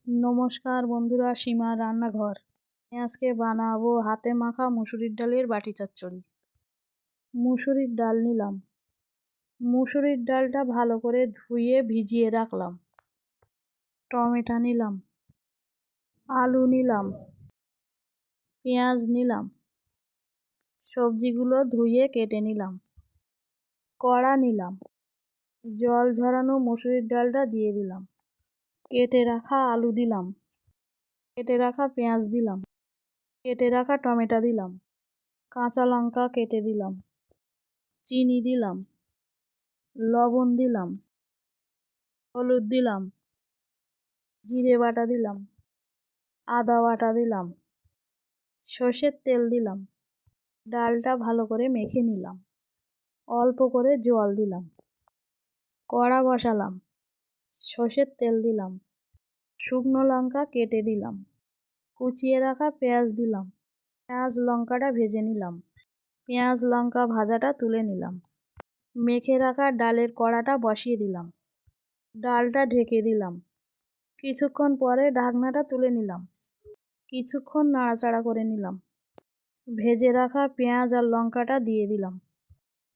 নমস্কার বন্ধুরা, সীমার রান্নাঘর। আমি আজকে বানাবো হাতে মাখা মুসুরির ডালের বাটি চচ্চড়ি। মুসুরির ডাল নিলাম। মুসুরির ডালটা ভালো করে ধুয়ে ভিজিয়ে রাখলাম। টমেটো নিলাম, আলু নিলাম, পেঁয়াজ নিলাম, সবজিগুলো ধুয়ে কেটে নিলাম। কড়া নিলাম, জল ঝরানো মুসুরির ডালটা দিয়ে দিলাম। কেটে রাখা আলু দিলাম, কেটে রাখা পেঁয়াজ দিলাম, কেটে রাখা টমেটো দিলাম, কাঁচা লঙ্কা কেটে দিলাম, চিনি দিলাম, লবণ দিলাম, হলুদ দিলাম, জিরে বাটা দিলাম, আদা বাটা দিলাম, সর্ষের তেল দিলাম। ডালটা ভালো করে মেখে নিলাম। অল্প করে জল দিলাম। কড়া বসালাম, সর্ষের তেল দিলাম, শুকনো লঙ্কা কেটে দিলাম, কুচিয়ে রাখা পেঁয়াজ দিলাম। পেঁয়াজ লঙ্কাটা ভেজে নিলাম। পেঁয়াজ লঙ্কা ভাজাটা তুলে নিলাম। মেখে রাখা ডালের কড়াটা বসিয়ে দিলাম। ডালটা ঢেকে দিলাম। কিছুক্ষণ পরে ঢাকনাটা তুলে নিলাম। কিছুক্ষণ নাড়াচাড়া করে নিলাম। ভেজে রাখা পেঁয়াজ আর লঙ্কাটা দিয়ে দিলাম।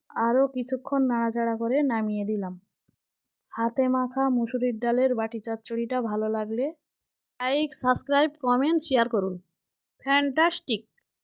আরও কিছুক্ষণ নাড়াচাড়া করে নামিয়ে দিলাম। হাতে মাখা মুসুরির ডালের বাটি চচ্চড়িটা ভালো লাগলে লাইক, সাবস্ক্রাইব, কমেন্ট, শেয়ার করুন। ফ্যান্টাস্টিক।